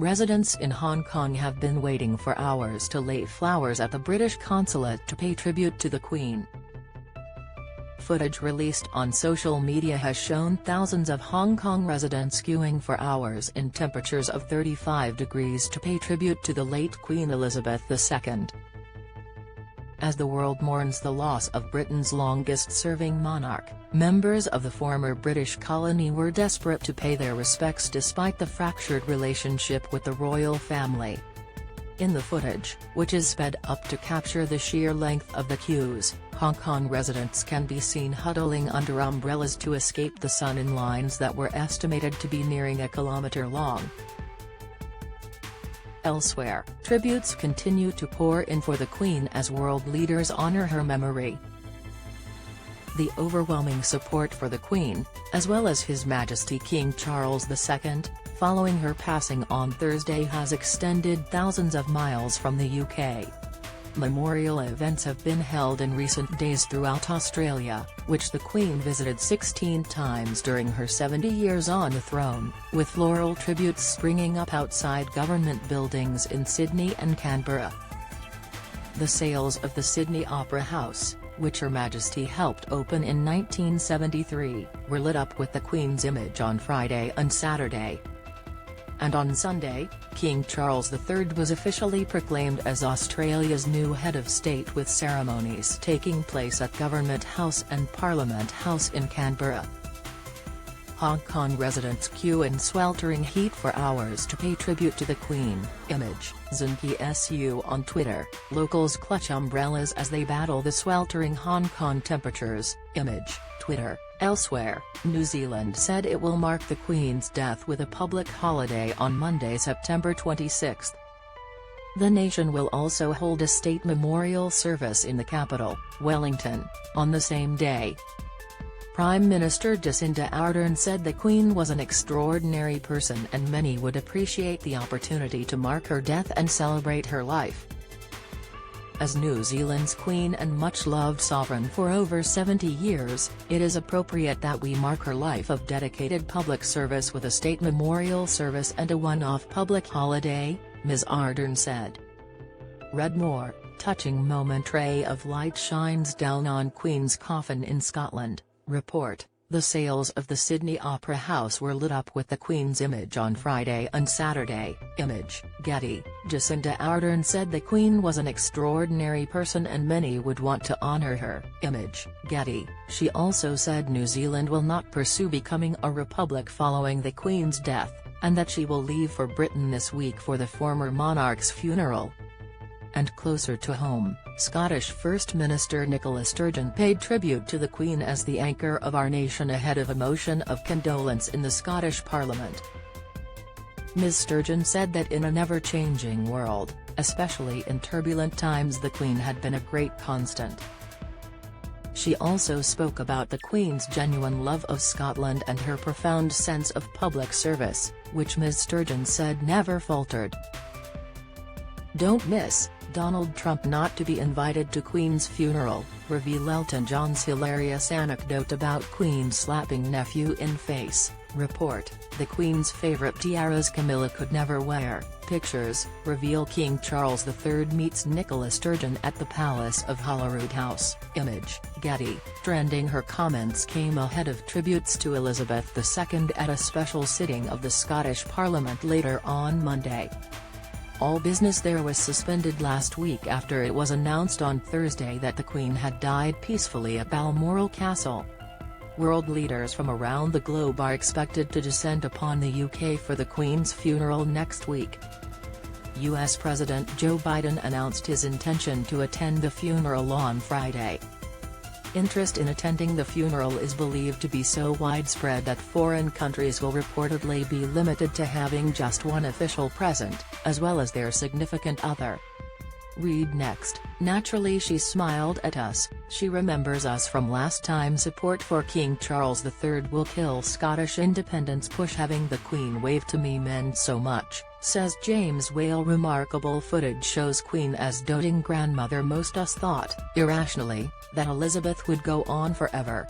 Residents in Hong Kong have been waiting for hours to lay flowers at the British consulate to pay tribute to the Queen. Footage released on social media has shown thousands of Hong Kong residents queuing for hours in temperatures of 35 degrees to pay tribute to the late Queen Elizabeth II. As the world mourns the loss of Britain's longest-serving monarch, members of the former British colony were desperate to pay their respects despite the fractured relationship with the royal family. In the footage, which is sped up to capture the sheer length of the queues, Hong Kong residents can be seen huddling under umbrellas to escape the sun in lines that were estimated to be nearing a kilometre long. Elsewhere, tributes continue to pour in for the Queen as world leaders honour her memory. The overwhelming support for the Queen, as well as His Majesty King Charles II, following her passing on Thursday has extended thousands of miles from the UK. Memorial events have been held in recent days throughout Australia, which the Queen visited 16 times during her 70 years on the throne, with floral tributes springing up outside government buildings in Sydney and Canberra. The sales of the Sydney Opera House, which Her Majesty helped open in 1973, were lit up with the Queen's image on Friday and Saturday. And on Sunday, King Charles III was officially proclaimed as Australia's new head of state with ceremonies taking place at Government House and Parliament House in Canberra. Hong Kong residents queue in sweltering heat for hours to pay tribute to the Queen. Image, Zinki SU on Twitter. Locals clutch umbrellas as they battle the sweltering Hong Kong temperatures. Image, Twitter. Elsewhere, New Zealand said it will mark the Queen's death with a public holiday on Monday, September 26. The nation will also hold a state memorial service in the capital, Wellington, on the same day. Prime Minister Jacinda Ardern said the Queen was an extraordinary person and many would appreciate the opportunity to mark her death and celebrate her life. As New Zealand's Queen and much-loved sovereign for over 70 years, it is appropriate that we mark her life of dedicated public service with a state memorial service and a one-off public holiday, Ms. Ardern said. Read more, touching moment. Ray of light shines down on Queen's coffin in Scotland. Report. The sales of the Sydney Opera House were lit up with the Queen's image on Friday and Saturday. Image, Getty. Jacinda Ardern said the Queen was an extraordinary person and many would want to honour her. Image, Getty. She also said New Zealand will not pursue becoming a republic following the Queen's death, and that she will leave for Britain this week for the former monarch's funeral. And closer to home, Scottish First Minister Nicola Sturgeon paid tribute to the Queen as the anchor of our nation ahead of a motion of condolence in the Scottish Parliament. Ms. Sturgeon said that in an ever-changing world, especially in turbulent times, the Queen had been a great constant. She also spoke about the Queen's genuine love of Scotland and her profound sense of public service, which Ms. Sturgeon said never faltered. Don't miss, Donald Trump not to be invited to Queen's funeral, reveal Elton John's hilarious anecdote about Queen slapping nephew in face. Report, the Queen's favourite tiaras Camilla could never wear. Pictures, reveal King Charles III meets Nicola Sturgeon at the Palace of Holyrood House. Image, Getty. Trending. Her comments came ahead of tributes to Elizabeth II at a special sitting of the Scottish Parliament later on Monday. All business there was suspended last week after it was announced on Thursday that the Queen had died peacefully at Balmoral Castle. World leaders from around the globe are expected to descend upon the UK for the Queen's funeral next week. US President Joe Biden announced his intention to attend the funeral on Friday. Interest in attending the funeral is believed to be so widespread that foreign countries will reportedly be limited to having just one official present, as well as their significant other. Read next. Naturally she smiled at us, she remembers us from last time. Support for King Charles III will kill Scottish independence push. Having the Queen wave to me meant so much, says James Whale. Remarkable footage shows Queen as doting grandmother. Most us thought, irrationally, that Elizabeth would go on forever.